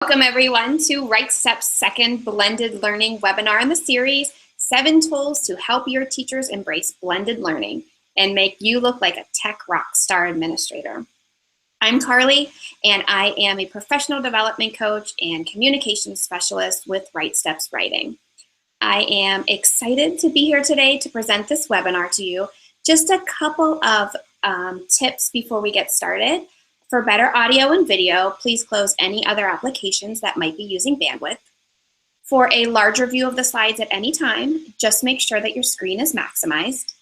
Welcome everyone to WriteSteps' second blended learning webinar in the series, 7 tools to help your teachers embrace blended learning and make you look like a tech rock star administrator. I'm Carly, and I am a professional development coach and communications specialist with WriteSteps Writing. I am excited to be here today to present this webinar to you. Just a couple of tips before we get started. For better audio and video, please close any other applications that might be using bandwidth. For a larger view of the slides at any time, just make sure that your screen is maximized.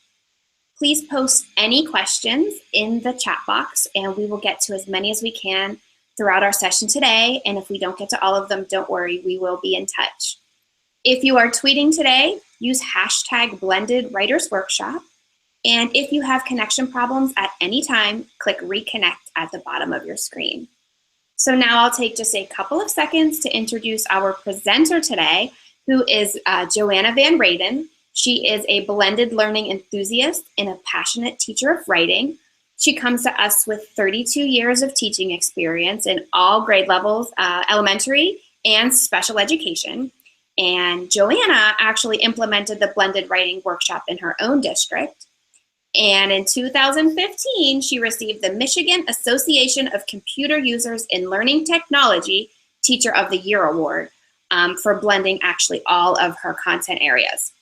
Please post any questions in the chat box, and we will get to as many as we can throughout our session today. And if we don't get to all of them, don't worry, we will be in touch. If you are tweeting today, use hashtag #BlendedWritersWorkshop. And if you have connection problems at any time, click reconnect at the bottom of your screen. So now I'll take just a couple of seconds to introduce our presenter today, who is Joanna Van Raden. She is a blended learning enthusiast and a passionate teacher of writing. She comes to us with 32 years of teaching experience in all grade levels, elementary and special education. And Joanna actually implemented the blended writing workshop in her own district. And in 2015, she received the Michigan Association of Computer Users in Learning Technology Teacher of the Year Award for blending actually all of her content areas.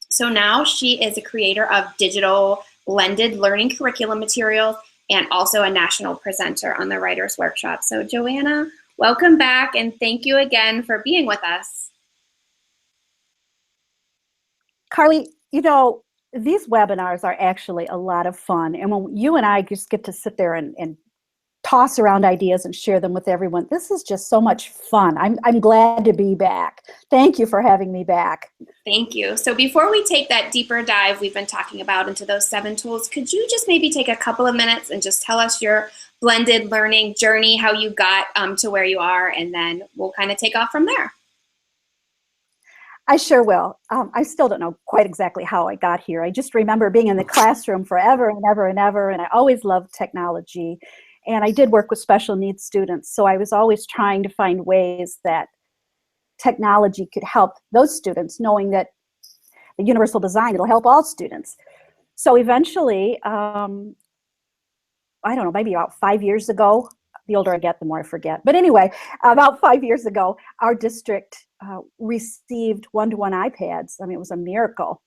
So now she is a creator of digital blended learning curriculum materials and also a national presenter on the Writers Workshop. So Joanna, welcome back, and thank you again for being with us. Carly, you know, these webinars are actually a lot of fun. And when you and I just get to sit there and toss around ideas and share them with everyone, this is just so much fun. I'm glad to be back. Thank you for having me back. Thank you. So before we take that deeper dive we've been talking about into those 7 tools, could you just maybe take a couple of minutes and just tell us your blended learning journey, how you got to where you are, and then we'll kind of take off from there. I sure will. I still don't know quite exactly how I got here. I just remember being in the classroom forever and ever and ever, and I always loved technology. And I did work with special needs students, so I was always trying to find ways that technology could help those students, knowing that the universal design, it'll help all students. So eventually, I don't know, maybe about 5 years ago, the older I get, the more I forget. But anyway, about 5 years ago, our district received one-to-one iPads. I mean, it was a miracle.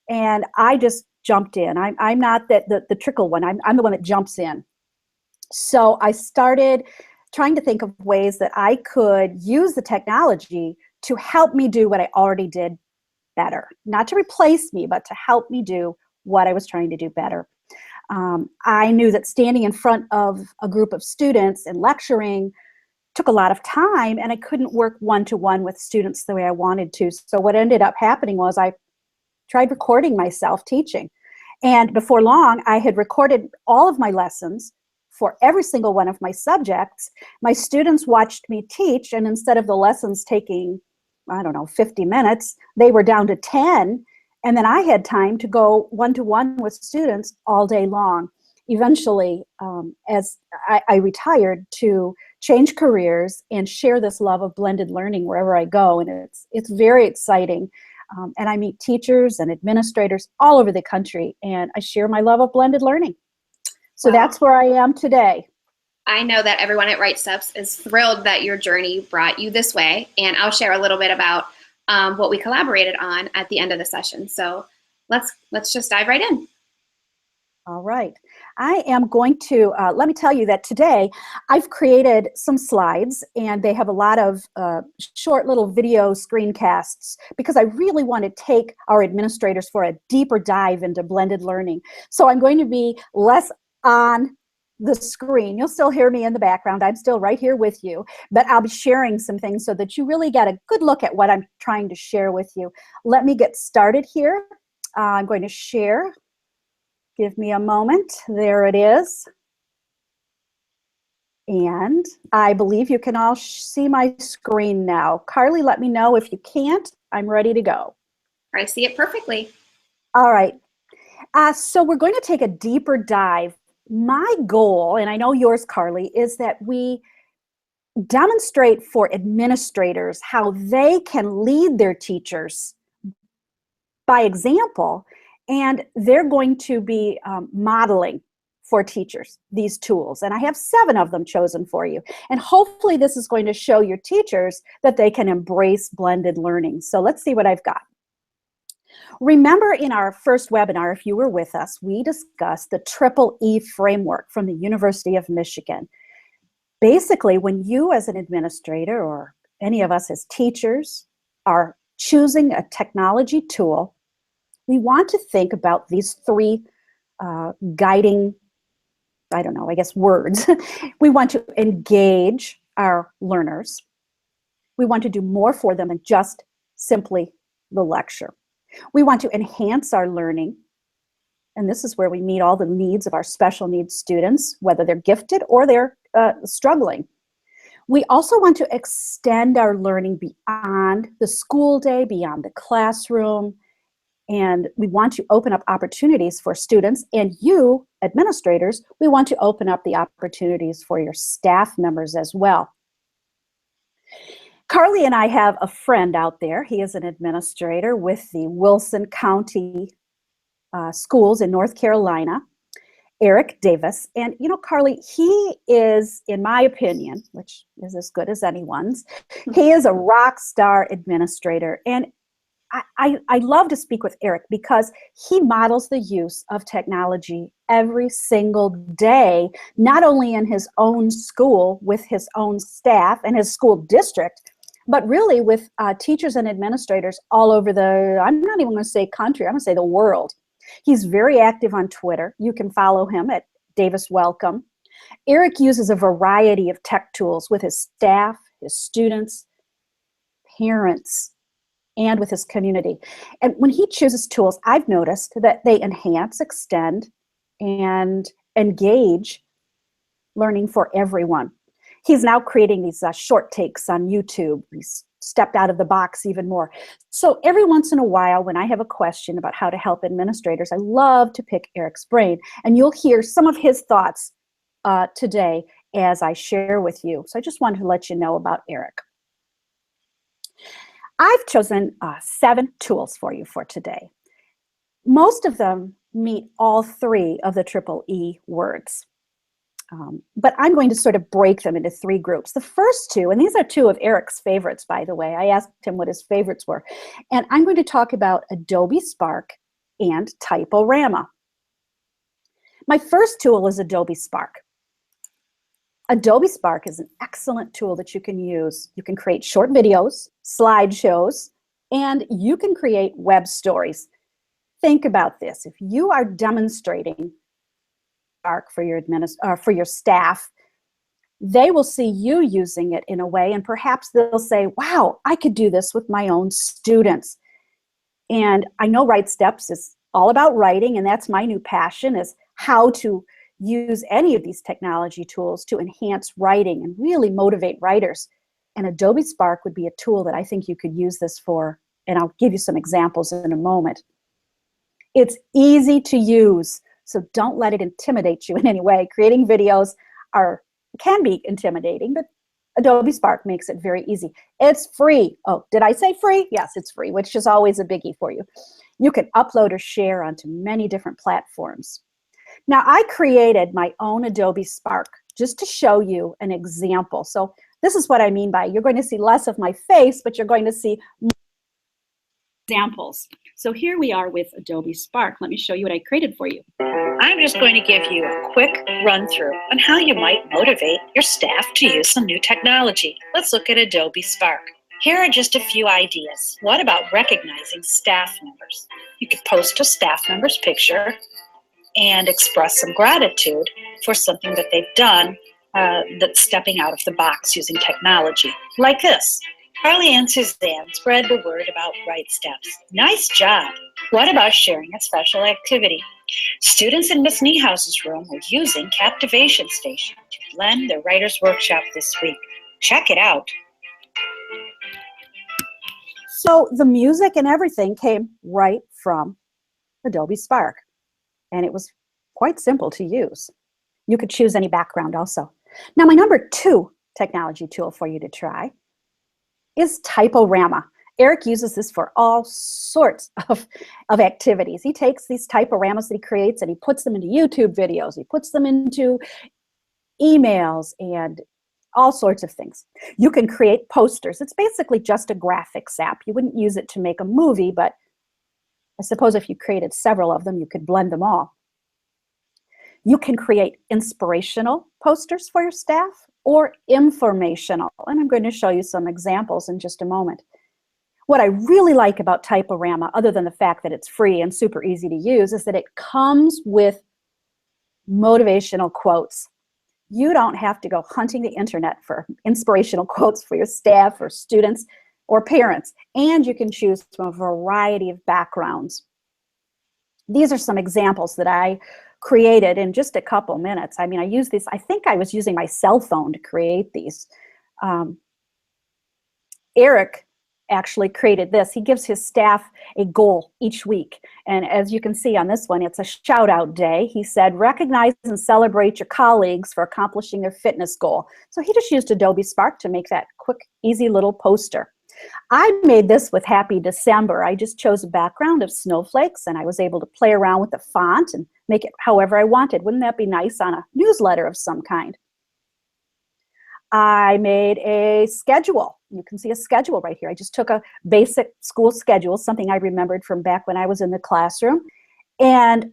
And I just jumped in. I'm not the trickle one. I'm the one that jumps in. So I started trying to think of ways that I could use the technology to help me do what I already did better. Not to replace me, but to help me do what I was trying to do better. I knew that standing in front of a group of students and lecturing took a lot of time, and I couldn't work one-to-one with students the way I wanted to. So what ended up happening was I tried recording myself teaching. And before long, I had recorded all of my lessons for every single one of my subjects. My students watched me teach, and instead of the lessons taking, I don't know, 50 minutes, they were down to 10. And then I had time to go one-to-one with students all day long. Eventually, as I retired, to change careers and share this love of blended learning wherever I go. And it's very exciting. And I meet teachers and administrators all over the country, and I share my love of blended learning. So Wow. That's where I am today. I know that everyone at WriteSteps is thrilled that your journey brought you this way, and I'll share a little bit about what we collaborated on at the end of the session. So let's just dive right in. All right. I am going to, let me tell you that today I've created some slides, and they have a lot of short little video screencasts because I really want to take our administrators for a deeper dive into blended learning. So I'm going to be less on the screen. You'll still hear me in the background. I'm still right here with you, but I'll be sharing some things so that you really get a good look at what I'm trying to share with you. Let me get started here. I'm going to share. Give me a moment. There it is. And I believe you can all see my screen now. Carly, let me know if you can't. I'm ready to go. I see it perfectly. All right. So we're going to take a deeper dive. My goal, and I know yours, Carly, is that we demonstrate for administrators how they can lead their teachers by example, and they're going to be modeling for teachers these tools. And I have 7 of them chosen for you. And hopefully this is going to show your teachers that they can embrace blended learning. So let's see what I've got. Remember in our first webinar, if you were with us, we discussed the Triple E framework from the University of Michigan. Basically, when you as an administrator or any of us as teachers are choosing a technology tool, we want to think about these 3 guiding, I don't know, I guess words. We want to engage our learners. We want to do more for them than just simply the lecture. We want to enhance our learning. And this is where we meet all the needs of our special needs students, whether they're gifted or they're struggling. We also want to extend our learning beyond the school day, beyond the classroom, and we want to open up opportunities for students, and you, administrators, we want to open up the opportunities for your staff members as well. Carly and I have a friend out there. He is an administrator with the Wilson County schools in North Carolina, Eric Davis. And you know, Carly, he is, in my opinion, which is as good as anyone's, he is a rock star administrator. And I love to speak with Eric because he models the use of technology every single day, not only in his own school with his own staff and his school district, but really with teachers and administrators all over the, I'm not even going to say country, I'm going to say the world. He's very active on Twitter. You can follow him at Davis Welcome. Eric uses a variety of tech tools with his staff, his students, parents, and with his community. And when he chooses tools, I've noticed that they enhance, extend, and engage learning for everyone. He's now creating these short takes on YouTube. He's stepped out of the box even more. So every once in a while, when I have a question about how to help administrators, I love to pick Eric's brain. And you'll hear some of his thoughts today as I share with you. So I just wanted to let you know about Eric. I've chosen 7 tools for you for today. Most of them meet all 3 of the Triple E words. But I'm going to sort of break them into 3 groups. The first 2, and these are 2 of Eric's favorites, by the way. I asked him what his favorites were. And I'm going to talk about Adobe Spark and Typorama. My first tool is Adobe Spark. Adobe Spark is an excellent tool that you can use. You can create short videos, slideshows, and you can create web stories. Think about this. If you are demonstrating Spark for your staff, they will see you using it in a way, and perhaps they'll say, wow, I could do this with my own students. And I know WriteSteps is all about writing, and that's my new passion, is how to use any of these technology tools to enhance writing and really motivate writers. And Adobe Spark would be a tool that I think you could use this for, and I'll give you some examples in a moment. It's easy to use, so don't let it intimidate you in any way. Creating videos can be intimidating, but Adobe Spark makes it very easy. It's free. Oh, did I say free? Yes, it's free, which is always a biggie for you. You can upload or share onto many different platforms. Now, I created my own Adobe Spark just to show you an example. So this is what I mean by, you're going to see less of my face, but you're going to see more examples. So here we are with Adobe Spark. Let me show you what I created for you. I'm just going to give you a quick run through on how you might motivate your staff to use some new technology. Let's look at Adobe Spark. Here are just a few ideas. What about recognizing staff members? You could post a staff member's picture and express some gratitude for something that they've done that's stepping out of the box using technology. Like this. Carly and Suzanne spread the word about WriteSteps. Nice job. What about sharing a special activity? Students in Miss Niehouse's room were using Captivation Station to blend their writer's workshop this week. Check it out. So the music and everything came right from Adobe Spark, and it was quite simple to use. You could choose any background also. Now, my number 2 technology tool for you to try is Typorama. Eric uses this for all sorts of activities. He takes these typoramas that he creates and he puts them into YouTube videos. He puts them into emails and all sorts of things. You can create posters. It's basically just a graphics app. You wouldn't use it to make a movie, but I suppose if you created several of them, you could blend them all. You can create inspirational posters for your staff or informational, and I'm going to show you some examples in just a moment. What I really like about Typorama, other than the fact that it's free and super easy to use, is that it comes with motivational quotes. You don't have to go hunting the internet for inspirational quotes for your staff or students or parents, and you can choose from a variety of backgrounds. These are some examples that I created in just a couple minutes. I mean, I use this, I think I was using my cell phone to create these. Eric actually created this. He gives his staff a goal each week. And as you can see on this one, it's a shout out day. He said, recognize and celebrate your colleagues for accomplishing their fitness goal. So he just used Adobe Spark to make that quick, easy little poster. I made this with Happy December. I just chose a background of snowflakes and I was able to play around with the font and make it however I wanted. Wouldn't that be nice on a newsletter of some kind? I made a schedule. You can see a schedule right here. I just took a basic school schedule, something I remembered from back when I was in the classroom. And it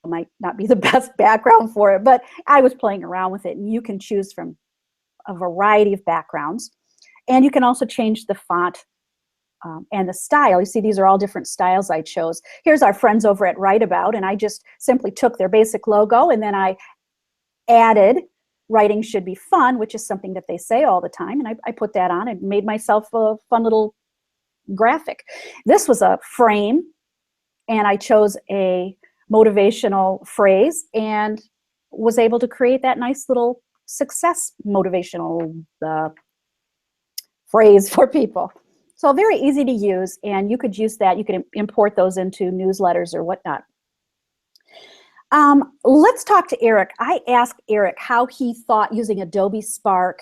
might not be the best background for it, but I was playing around with it. And you can choose from a variety of backgrounds. And you can also change the font and the style. You see, these are all different styles I chose. Here's our friends over at Writeabout, and I just simply took their basic logo and then I added writing should be fun, which is something that they say all the time. And I put that on and made myself a fun little graphic. This was a frame, and I chose a motivational phrase and was able to create that nice little success motivational phrase for people. So very easy to use, and you could use that. You could import those into newsletters or whatnot. Let's talk to Eric. I asked Eric how he thought using Adobe Spark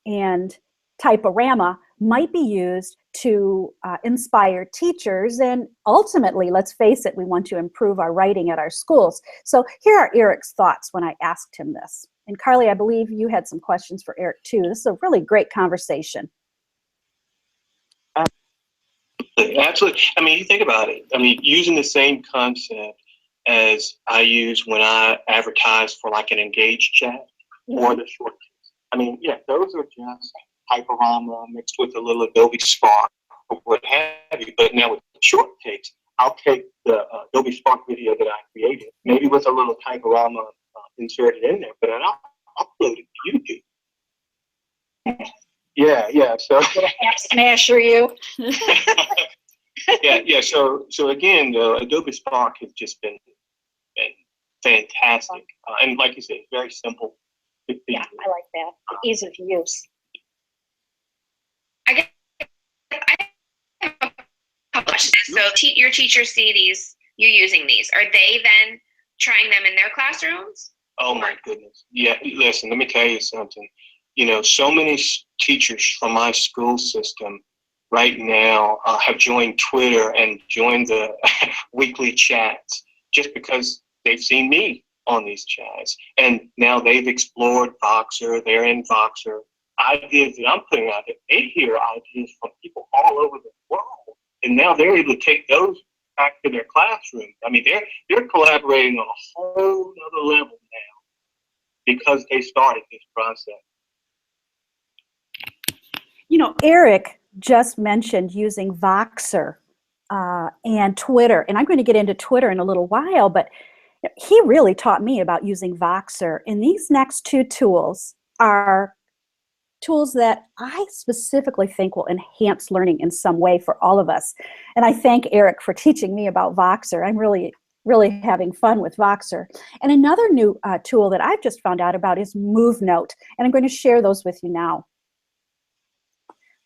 and Typorama might be used to inspire teachers, and ultimately, let's face it, we want to improve our writing at our schools. So here are Eric's thoughts when I asked him this. And Carly, I believe you had some questions for Eric too. This is a really great conversation. Absolutely. I mean, you think about it. I mean, using the same concept as I use when I advertise for like an engaged chat or the short text. I mean, yeah, those are just Typorama mixed with a little Adobe Spark or what have you. But now with short text, I'll take the Adobe Spark video that I created, maybe with a little Typorama inserted in there, but then I'll upload it to YouTube. Yeah. So App smasher you. yeah. So again, the Adobe Spark has just been fantastic, and like you said, it's very simple. Yeah, I like that. The ease of use. I have a couple questions. So your teachers see these, you're using these. Are they then trying them in their classrooms? Oh my goodness. Yeah, listen, let me tell you something. You know, so many teachers from my school system right now have joined Twitter and joined the weekly chats just because they've seen me on these chats. And now they've explored Voxer, they're in Voxer. Ideas that I'm putting out there, they hear ideas from people all over the world. And now they're able to take those back to their classrooms. I mean, they're collaborating on a whole other level now because they started this process. You know, Eric just mentioned using Voxer and Twitter, and I'm going to get into Twitter in a little while, but he really taught me about using Voxer. And these next two tools are tools that I specifically think will enhance learning in some way for all of us. And I thank Eric for teaching me about Voxer. I'm really having fun with Voxer. And another new tool that I've just found out about is MoveNote, and I'm going to share those with you now.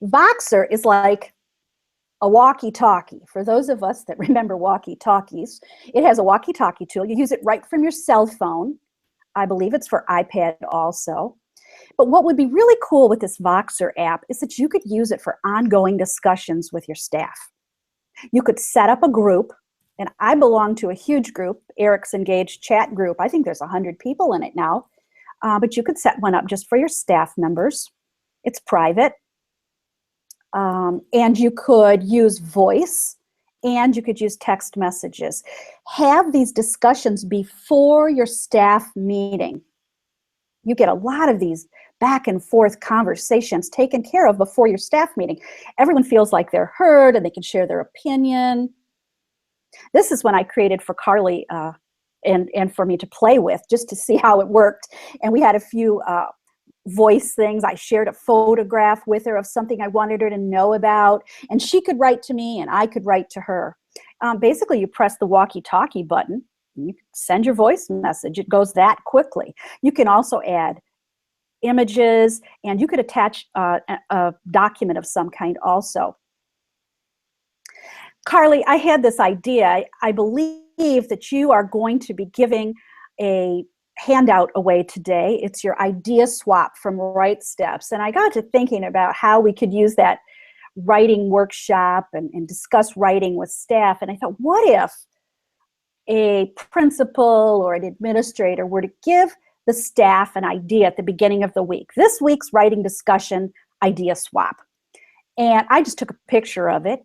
Voxer is like a walkie-talkie. For those of us that remember walkie-talkies, it has a walkie-talkie tool. You use it right from your cell phone. I believe it's for iPad also. But what would be really cool with this Voxer app is that you could use it for ongoing discussions with your staff. You could set up a group, and I belong to a huge group, Eric's Engaged chat group. I think there's 100 people in it now, but you could set one up just for your staff members. It's private, and you could use voice, and you could use text messages. Have these discussions before your staff meeting. You get a lot of these back and forth conversations taken care of before your staff meeting. Everyone feels like they're heard and they can share their opinion. This is when I created for Carly and for me to play with, just to see how it worked. And we had a few voice things. I shared a photograph with her of something I wanted her to know about, and she could write to me and I could write to her. Basically, you press the walkie-talkie button, you can send your voice message. It goes that quickly. You can also add images, and you could attach a document of some kind also. Carly, I had this idea. I believe that you are going to be giving a handout away today. It's your idea swap from WriteSteps. And I got to thinking about how we could use that writing workshop and discuss writing with staff. And I thought, what if a principal or an administrator were to give the staff an idea at the beginning of the week? This week's writing discussion idea swap. And I just took a picture of it,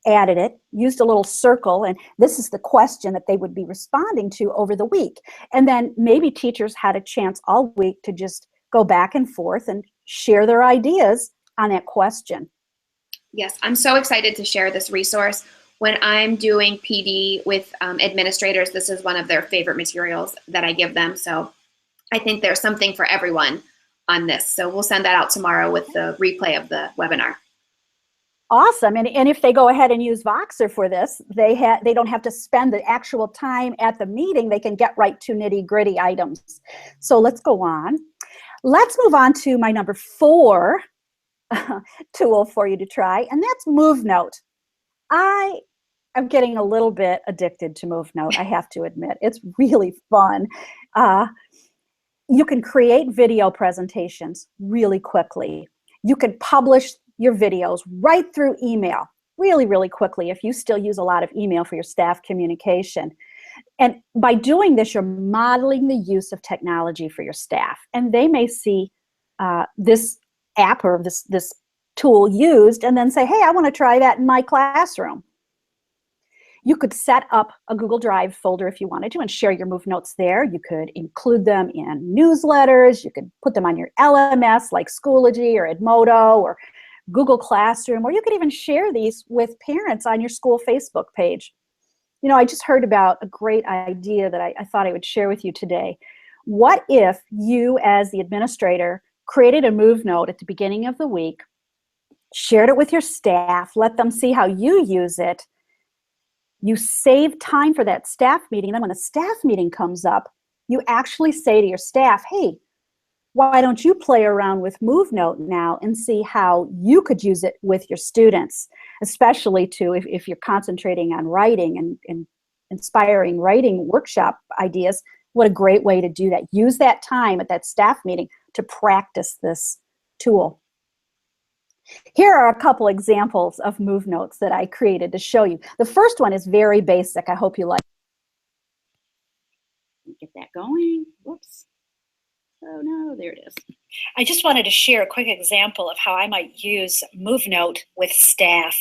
added it, used a little circle, and this is the question that they would be responding to over the week. And then maybe teachers had a chance all week to just go back and forth and share their ideas on that question. Yes, I'm so excited to share this resource. When I'm doing PD with administrators, this is one of their favorite materials that I give them. So I think there's something for everyone on this. So we'll send that out tomorrow with the replay of the webinar. Awesome. And if they go ahead and use Voxer for this, they don't have to spend the actual time at the meeting. They can get right to nitty-gritty items. So let's go on. Let's move on to my number 4 tool for you to try, and that's MoveNote. I'm getting a little bit addicted to MoveNote, I have to admit. It's really fun. You can create video presentations really quickly. You can publish your videos right through email really, really quickly if you still use a lot of email for your staff communication. And by doing this, you're modeling the use of technology for your staff. And they may see this app or this tool used and then say, hey, I want to try that in my classroom. You could set up a Google Drive folder if you wanted to and share your MoveNotes there. You could include them in newsletters. You could put them on your LMS like Schoology or Edmodo or Google Classroom, or you could even share these with parents on your school Facebook page. You know, I just heard about a great idea that I thought I would share with you today. What if you, as the administrator, created a MoveNote at the beginning of the week, shared it with your staff, let them see how you use it. You save time for that staff meeting. Then when a staff meeting comes up, you actually say to your staff, hey, why don't you play around with MoveNote now and see how you could use it with your students, especially if you're concentrating on writing and inspiring writing workshop ideas. What a great way to do that. Use that time at that staff meeting to practice this tool. Here are a couple examples of MoveNotes that I created to show you. The first one is very basic. I hope you like it. Get that going. Whoops. Oh no, there it is. I just wanted to share a quick example of how I might use MoveNote with staff.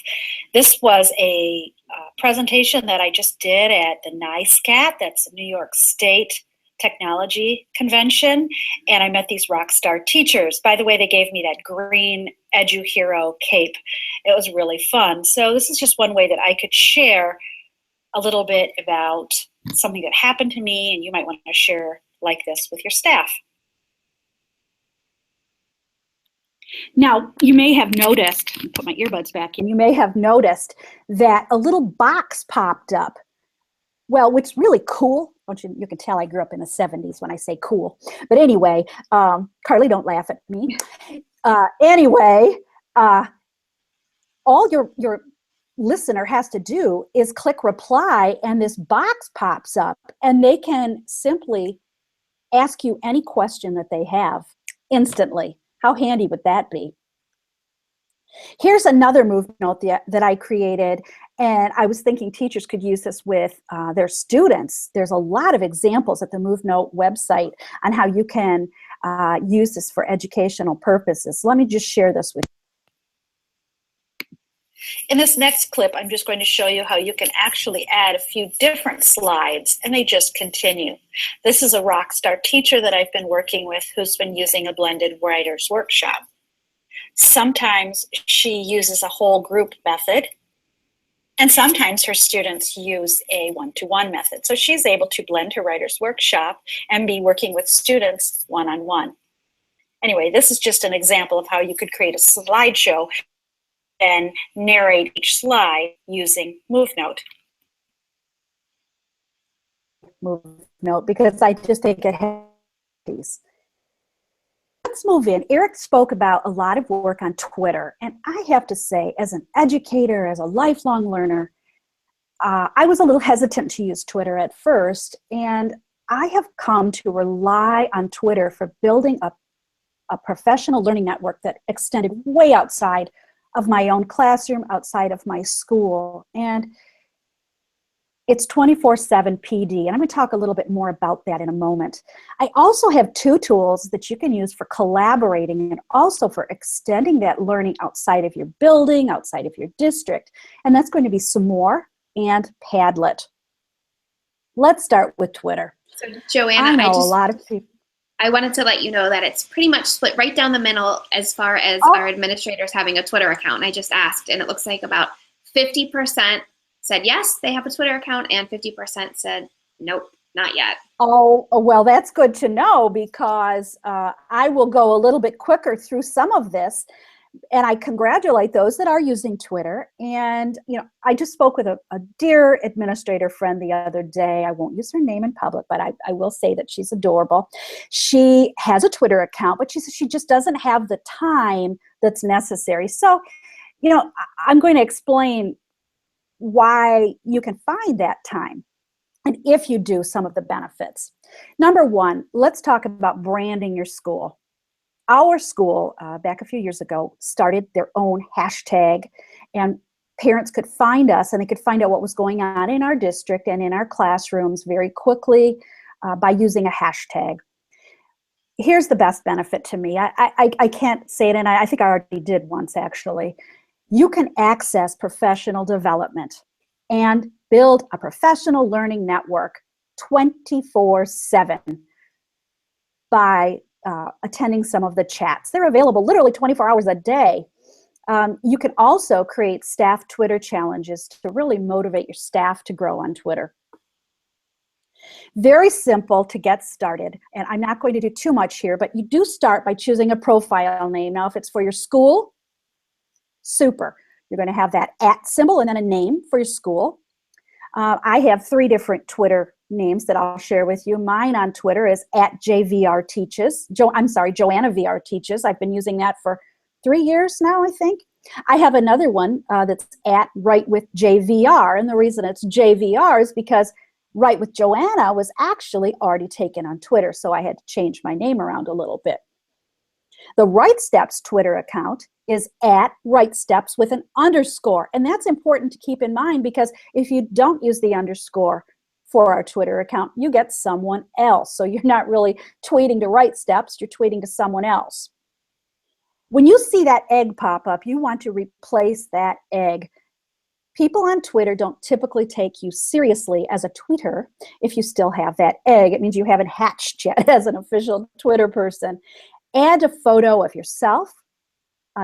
This was a presentation that I just did at the NISCAT, that's the New York State Technology Convention, and I met these rock star teachers. By the way, they gave me that green EduHero cape. It was really fun. So this is just one way that I could share a little bit about something that happened to me, and you might want to share like this with your staff. Now, you may have noticed, put my earbuds back in, you may have noticed that a little box popped up. Well, what's really cool, you can tell I grew up in the 70s when I say cool. But anyway, Carly, don't laugh at me. Anyway, all your listener has to do is click reply, and this box pops up, and they can simply ask you any question that they have instantly. How handy would that be? Here's another move note that I created, and I was thinking teachers could use this with their students. There's a lot of examples at the Move Note website on how you can use this for educational purposes. So let me just share this with you. In this next clip, I'm just going to show you how you can actually add a few different slides, and they just continue. This is a rock star teacher that I've been working with who's been using a blended writers workshop. Sometimes she uses a whole group method, and sometimes her students use a one-to-one method. So she's able to blend her writer's workshop and be working with students one-on-one. Anyway, this is just an example of how you could create a slideshow and narrate each slide using MoveNote. MoveNote, because I just take a piece. Let's move in. Eric spoke about a lot of work on Twitter, and I have to say, as an educator, as a lifelong learner, I was a little hesitant to use Twitter at first, and I have come to rely on Twitter for building a professional learning network that extended way outside of my own classroom, outside of my school, and it's 24/7 PD, and I'm going to talk a little bit more about that in a moment. I also have two tools that you can use for collaborating and also for extending that learning outside of your building, outside of your district, and that's going to be some more and Padlet. Let's start with Twitter. So Joanna, I know a lot of people. I wanted to let you know that it's pretty much split right down the middle as far as our administrators having a Twitter account. I just asked, and it looks like about 50% said yes, they have a Twitter account, and 50% said nope, not yet. Oh, well, that's good to know, because I will go a little bit quicker through some of this, and I congratulate those that are using Twitter. And I just spoke with a dear administrator friend the other day. I won't use her name in public, but I will say that she's adorable. She has a Twitter account, but she says she just doesn't have the time that's necessary. So, I'm going to explain why you can find that time, and if you do, some of the benefits. Number one, let's talk about branding your school. Our school, back a few years ago, started their own hashtag, and parents could find us and they could find out what was going on in our district and in our classrooms very quickly by using a hashtag. Here's the best benefit to me. I can't say it, and I think I already did once actually. You can access professional development and build a professional learning network 24/7 by attending some of the chats. They're available literally 24 hours a day. You can also create staff Twitter challenges to really motivate your staff to grow on Twitter. Very simple to get started, and I'm not going to do too much here, but you do start by choosing a profile name. Now, if it's for your school, super. You're going to have that @ symbol and then a name for your school. I have 3 different Twitter names that I'll share with you. Mine on Twitter is @JVRTeaches. Joanna VR Teaches. I've been using that for 3 years now, I think. I have another one that's @WriteWithJVR, and the reason it's JVR is because Write with Joanna was actually already taken on Twitter, so I had to change my name around a little bit. The WriteSteps Twitter account is @WriteSteps with an underscore, and that's important to keep in mind, because if you don't use the underscore for our Twitter account, you get someone else. So you're not really tweeting to WriteSteps, you're tweeting to someone else. When you see that egg pop up, you want to replace that egg. People on Twitter don't typically take you seriously as a tweeter if you still have that egg. It means you haven't hatched yet as an official Twitter person. Add a photo of yourself.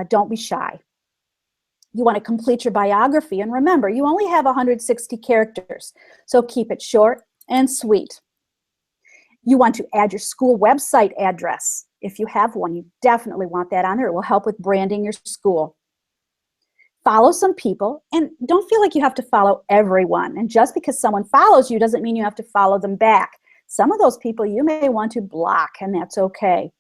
Don't be shy. You want to complete your biography, and remember, you only have 160 characters, so keep it short and sweet. You want to add your school website address. If you have one, you definitely want that on there. It will help with branding your school. Follow some people, and don't feel like you have to follow everyone. And just because someone follows you doesn't mean you have to follow them back. Some of those people you may want to block, and that's okay.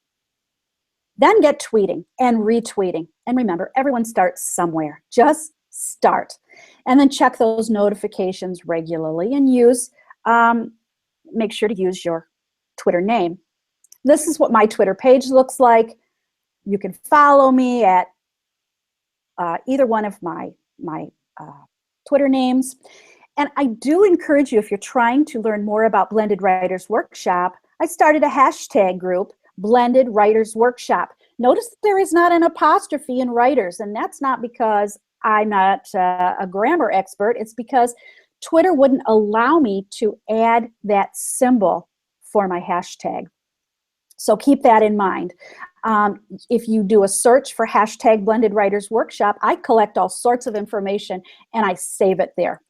Then get tweeting and retweeting. And remember, everyone starts somewhere. Just start. And then check those notifications regularly and make sure to use your Twitter name. this is what my Twitter page looks like. You can follow me at either one of my Twitter names. And I do encourage you, if you're trying to learn more about Blended Writers Workshop, I started a hashtag group, Blended Writers Workshop. Notice that there is not an apostrophe in writers, and that's not because I'm not a grammar expert. It's because Twitter wouldn't allow me to add that symbol for my hashtag. So keep that in mind. If you do a search for hashtag Blended Writers Workshop, I collect all sorts of information and I save it there.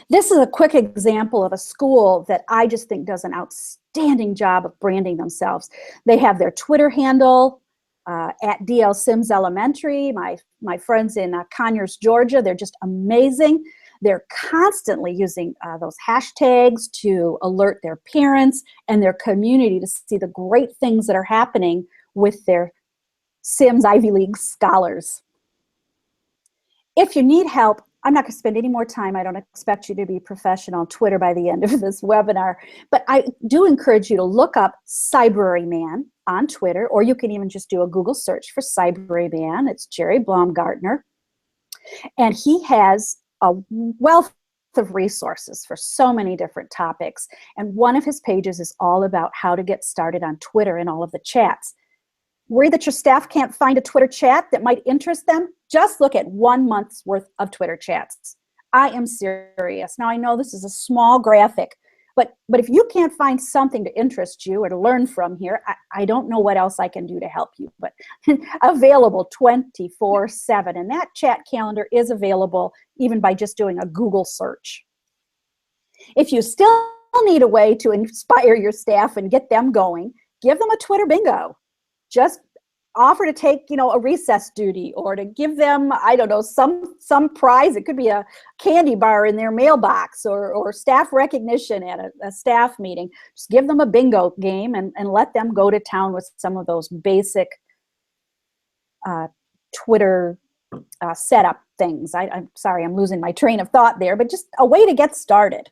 This is a quick example of a school that I just think does an outstanding job of branding themselves. They have their Twitter handle at DL Sims Elementary. My friends in Conyers, Georgia, they're just amazing. They're constantly using those hashtags to alert their parents and their community to see the great things that are happening with their Sims Ivy League scholars. If you need help, I'm not going to spend any more time. I don't expect you to be professional on Twitter by the end of this webinar, but I do encourage you to look up Cybrary on Twitter, or you can even just do a Google search for Cybrary. It's Jerry Baumgartner, and he has a wealth of resources for so many different topics, and one of his pages is all about how to get started on Twitter and all of the chats. Worry that your staff can't find a Twitter chat that might interest them? Just look at 1 month's worth of Twitter chats. I am serious. Now, I know this is a small graphic, but if you can't find something to interest you or to learn from here, I don't know what else I can do to help you, but available 24/7. And that chat calendar is available even by just doing a Google search. If you still need a way to inspire your staff and get them going, give them a Twitter bingo. Just offer to take, a recess duty, or to give them, I don't know, some prize. It could be a candy bar in their mailbox, or staff recognition at a staff meeting. Just give them a bingo game and let them go to town with some of those basic Twitter setup things. I'm sorry, I'm losing my train of thought there, but just a way to get started.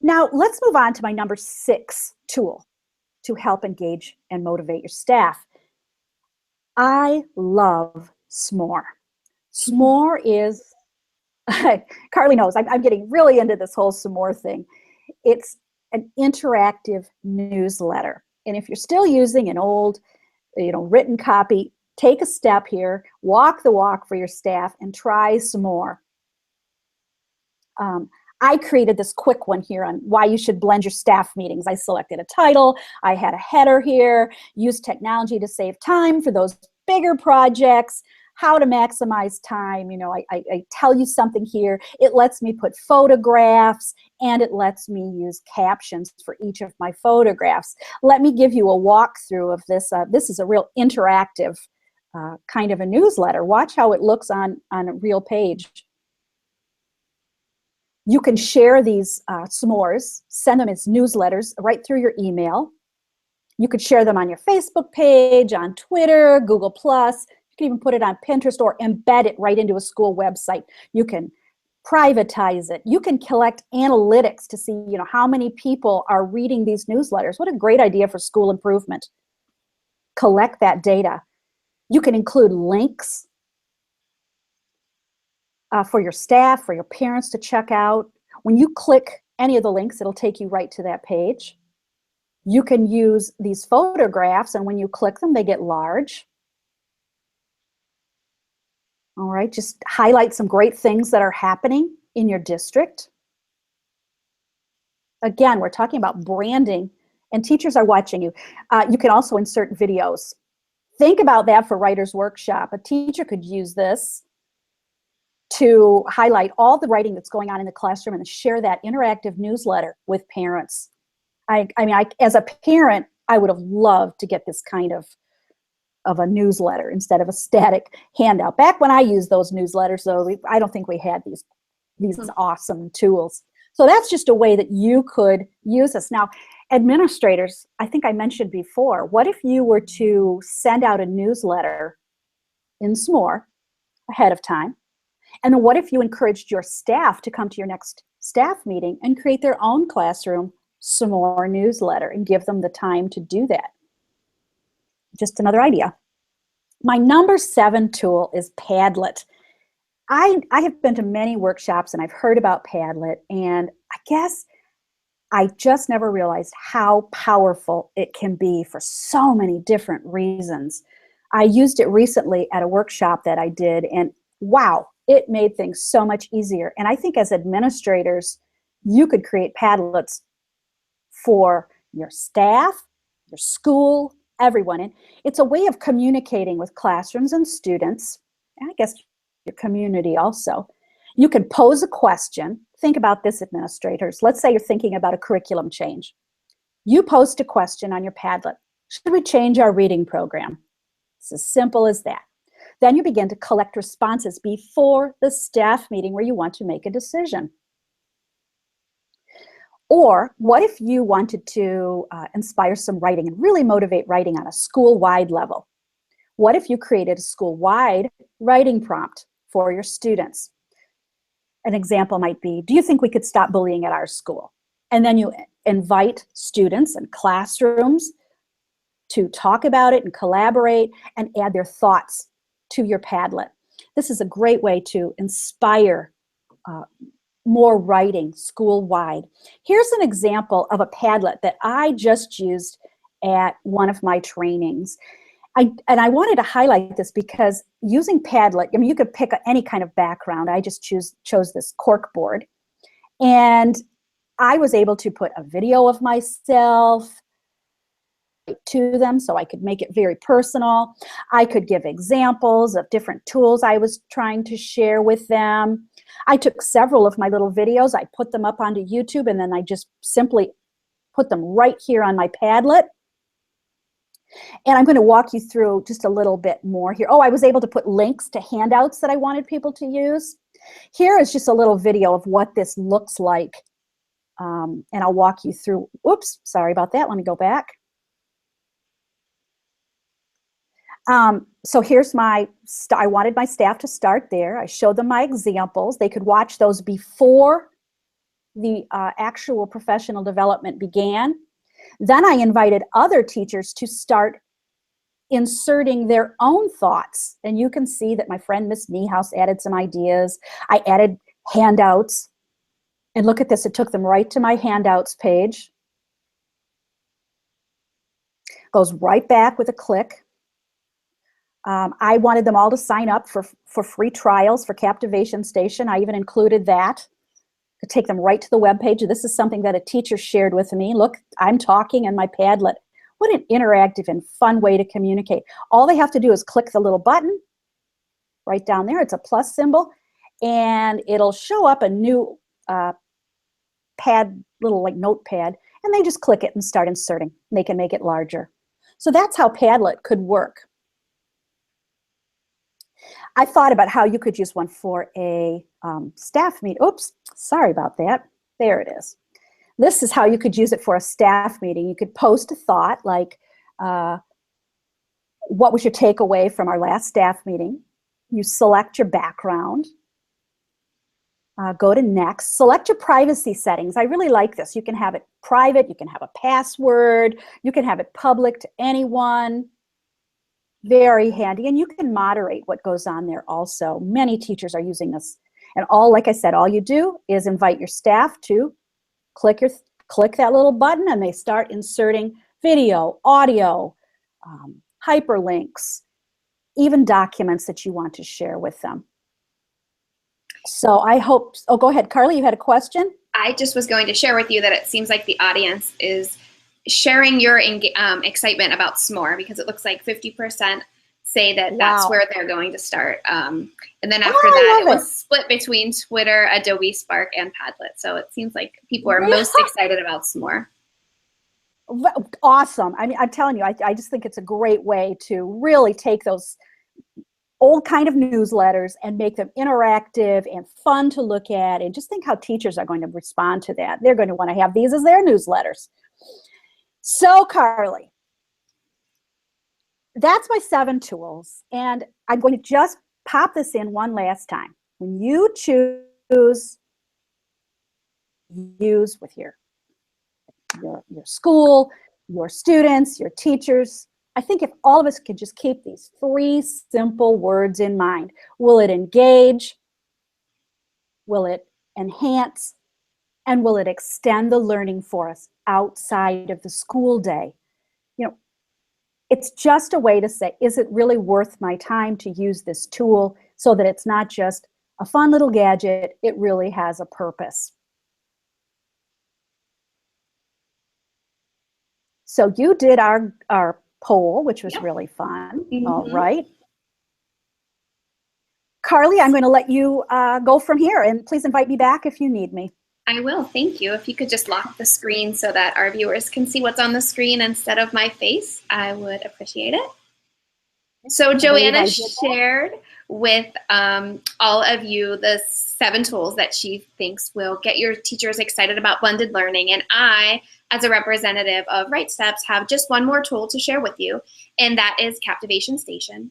Now, let's move on to my number 6 tool to help engage and motivate your staff. I love S'more. S'more is, Carly knows, I'm getting really into this whole S'more thing. It's an interactive newsletter. And if you're still using an old, written copy, take a step here, walk the walk for your staff, and try S'more. I created this quick one here on why you should blend your staff meetings. I selected a title. I had a header here. Use technology to save time for those bigger projects. How to maximize time. I tell you something here. It lets me put photographs, and it lets me use captions for each of my photographs. Let me give you a walkthrough of this. This is a real interactive kind of a newsletter. Watch how it looks on a real page. You can share these s'mores, send them as newsletters right through your email. You could share them on your Facebook page, on Twitter, Google+. You can even put it on Pinterest or embed it right into a school website. You can privatize it. You can collect analytics to see, how many people are reading these newsletters. What a great idea for school improvement. Collect that data. You can include links for your staff, for your parents to check out. When you click any of the links, it'll take you right to that page. You can use these photographs, and when you click them, they get large. All right, just highlight some great things that are happening in your district. Again, we're talking about branding, and teachers are watching you. You can also insert videos. Think about that for Writers Workshop. A teacher could use this to highlight all the writing that's going on in the classroom and share that interactive newsletter with parents. I mean, as a parent, I would have loved to get this kind of a newsletter instead of a static handout. Back when I used those newsletters, though, I don't think we had these awesome tools. So that's just a way that you could use this. Now, administrators, I think I mentioned before, what if you were to send out a newsletter in S'more ahead of time? And then what if you encouraged your staff to come to your next staff meeting and create their own classroom some more newsletter and give them the time to do that. Just another idea. My number 7 tool is Padlet. I have been to many workshops and I've heard about Padlet, and I guess I just never realized how powerful it can be for so many different reasons. I used it recently at a workshop that I did, and wow, it made things so much easier. And I think as administrators, you could create Padlets for your staff, your school, everyone. And it's a way of communicating with classrooms and students, and I guess your community also. You can pose a question. Think about this, administrators. Let's say you're thinking about a curriculum change. You post a question on your Padlet. Should we change our reading program? It's as simple as that. Then you begin to collect responses before the staff meeting where you want to make a decision. Or what if you wanted to inspire some writing and really motivate writing on a school-wide level? What if you created a school-wide writing prompt for your students? An example might be, do you think we could stop bullying at our school? And then you invite students and classrooms to talk about it and collaborate and add their thoughts to your Padlet. This is a great way to inspire more writing school-wide. Here's an example of a Padlet that I just used at one of my trainings. I wanted to highlight this because using Padlet, I mean, you could pick any kind of background. I just chose this cork board. And I was able to put a video of myself to them so I could make it very personal. I could give examples of different tools I was trying to share with them. I took several of my little videos, I put them up onto YouTube, and then I just simply put them right here on my Padlet. And I'm going to walk you through just a little bit more here. Oh, I was able to put links to handouts that I wanted people to use. Here is just a little video of what this looks like. And I'll walk you through. Oops, sorry about that. Let me go back. So here's I wanted my staff to start there. I showed them my examples. They could watch those before the actual professional development began. Then I invited other teachers to start inserting their own thoughts. And you can see that my friend Miss Niehaus added some ideas. I added handouts. And look at this, it took them right to my handouts page. Goes right back with a click. I wanted them all to sign up for free trials for Captivation Station. I even included that to take them right to the web page. This is something that a teacher shared with me. Look, I'm talking in my Padlet. What an interactive and fun way to communicate. All they have to do is click the little button right down there. It's a plus symbol, and it'll show up a new little like notepad, and they just click it and start inserting. They can make it larger. So that's how Padlet could work. I thought about how you could use one for a staff meeting. Oops, sorry about that. There it is. This is how you could use it for a staff meeting. You could post a thought like, what was your takeaway from our last staff meeting? You select your background. Go to next. Select your privacy settings. I really like this. You can have it private. You can have a password. You can have it public to anyone. Very handy. And you can moderate what goes on there also. Many teachers are using this. And like I said, all you do is invite your staff to click that little button, and they start inserting video, audio, hyperlinks, even documents that you want to share with them. So I hope, oh, go ahead, Carly, you had a question? I just was going to share with you that it seems like the audience is sharing your excitement about s'more, because it looks like 50% say that that's where they're going to start. And then after that, it was split between Twitter, Adobe Spark, and Padlet. So it seems like people are most excited about s'more. Awesome. I mean, I'm telling you, I just think it's a great way to really take those old kind of newsletters and make them interactive and fun to look at, and just think how teachers are going to respond to that. They're going to want to have these as their newsletters. So Carly, that's my 7 tools, and I'm going to just pop this in one last time. When you choose use with here, your school, your students, your teachers. I think if all of us could just keep these 3 simple words in mind, will it engage, will it enhance, and will it extend the learning for us outside of the school day? You know, it's just a way to say, is it really worth my time to use this tool so that it's not just a fun little gadget, it really has a purpose. So you did our poll, which was really fun. All right. Carly, I'm going to let you go from here, and please invite me back if you need me. I will, thank you. If you could just lock the screen so that our viewers can see what's on the screen instead of my face, I would appreciate it. So Joanna shared with all of you the 7 tools that she thinks will get your teachers excited about blended learning. And I, as a representative of WriteSteps, have just one more tool to share with you, and that is Captivation Station,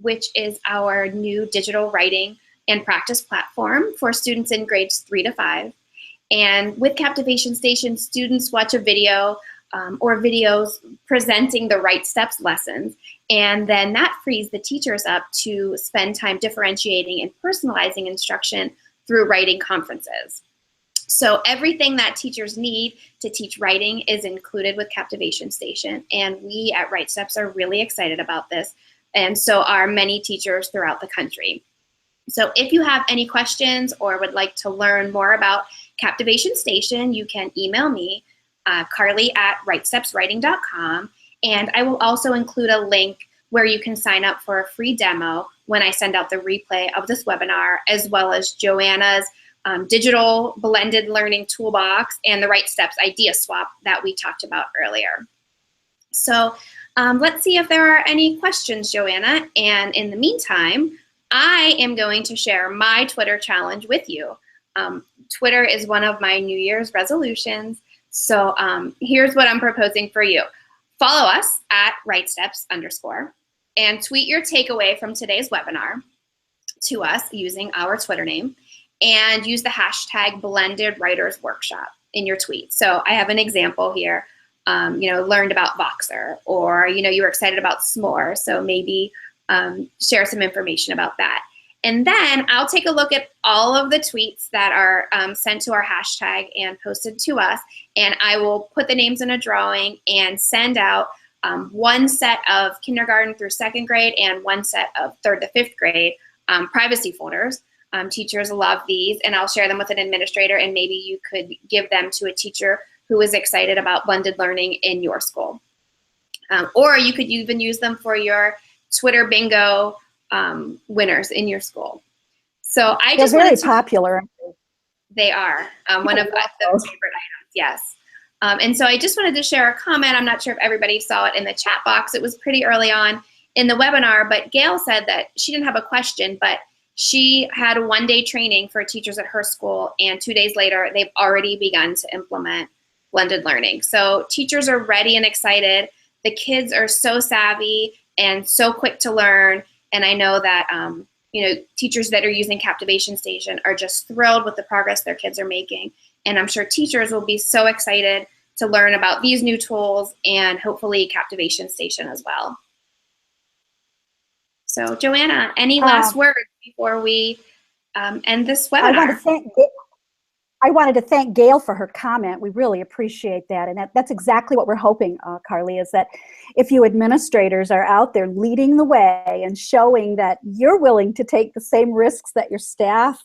which is our new digital writing and practice platform for students in grades 3 to 5. And with Captivation Station, students watch a video or videos presenting the WriteSteps lessons, and then that frees the teachers up to spend time differentiating and personalizing instruction through writing conferences. So everything that teachers need to teach writing is included with Captivation Station, and we at WriteSteps are really excited about this, and so are many teachers throughout the country. So if you have any questions or would like to learn more about Captivation Station, you can email me, carly@writestepswriting.com, and I will also include a link where you can sign up for a free demo when I send out the replay of this webinar, as well as Joanna's digital blended learning toolbox and the WriteSteps idea swap that we talked about earlier. So let's see if there are any questions, Joanna, and in the meantime, I am going to share my Twitter challenge with you. Twitter is one of my New Year's resolutions. So here's what I'm proposing for you. Follow us at WriteSteps_ and tweet your takeaway from today's webinar to us using our Twitter name, and use the hashtag Blended Writers Workshop in your tweet. So I have an example here. Learned about Voxer, or you were excited about S'more, so maybe share some information about that. And then I'll take a look at all of the tweets that are sent to our hashtag and posted to us, and I will put the names in a drawing and send out one set of kindergarten through 2nd grade and one set of 3rd to 5th grade privacy folders. Teachers love these, and I'll share them with an administrator, and maybe you could give them to a teacher who is excited about blended learning in your school. Or you could even use them for your Twitter bingo winners in your school. So I just They're very popular. They are one of the favorite items, yes. And so I just wanted to share a comment. I'm not sure if everybody saw it in the chat box. It was pretty early on in the webinar, but Gail said that she didn't have a question, but she had a 1-day training for teachers at her school, and 2 days later, they've already begun to implement blended learning. So teachers are ready and excited. The kids are so savvy and so quick to learn. And I know that teachers that are using Captivation Station are just thrilled with the progress their kids are making. And I'm sure teachers will be so excited to learn about these new tools and hopefully Captivation Station as well. So Joanna, any last words before we end this webinar? I wanted to thank Gail for her comment. We really appreciate that. And that's exactly what we're hoping, Carly, is that if you administrators are out there leading the way and showing that you're willing to take the same risks that your staff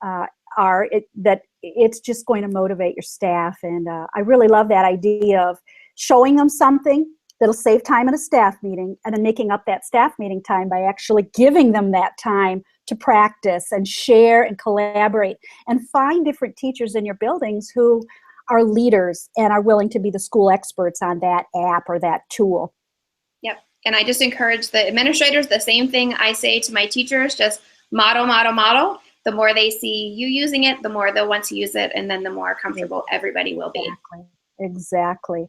are, that it's just going to motivate your staff. And I really love that idea of showing them something that'll save time in a staff meeting, and then making up that staff meeting time by actually giving them that time to practice and share and collaborate, and find different teachers in your buildings who are leaders and are willing to be the school experts on that app or that tool. Yep, and I just encourage the administrators, the same thing I say to my teachers, just model, model, model. The more they see you using it, the more they'll want to use it, and then the more comfortable everybody will be. Exactly.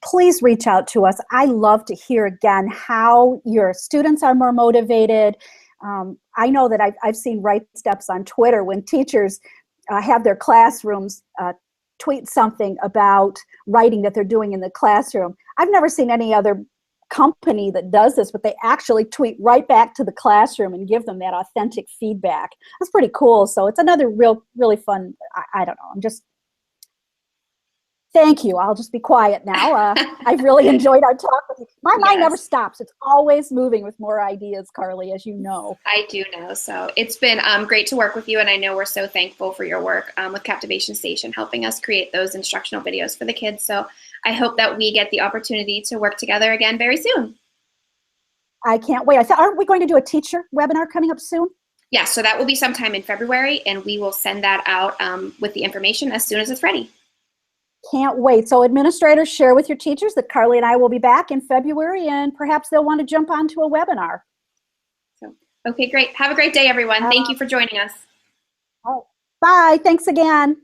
Please reach out to us. I love to hear again how your students are more motivated. I know that I've seen WriteSteps on Twitter when teachers have their classrooms tweet something about writing that they're doing in the classroom. I've never seen any other company that does this, but they actually tweet right back to the classroom and give them that authentic feedback. That's pretty cool. So it's another really fun, I don't know, I'm just, thank you. I'll just be quiet now. I've really enjoyed our talk with you. My mind never stops. It's always moving with more ideas, Carly, as you know. I do know. So it's been great to work with you. And I know we're so thankful for your work with Captivation Station, helping us create those instructional videos for the kids. So I hope that we get the opportunity to work together again very soon. I can't wait. Aren't we going to do a teacher webinar coming up soon? Yeah, so that will be sometime in February, and we will send that out with the information as soon as it's ready. Can't wait. So administrators, share with your teachers that Carly and I will be back in February, and perhaps they'll want to jump onto a webinar. So, okay, great. Have a great day, everyone. Thank you for joining us. Bye. Thanks again.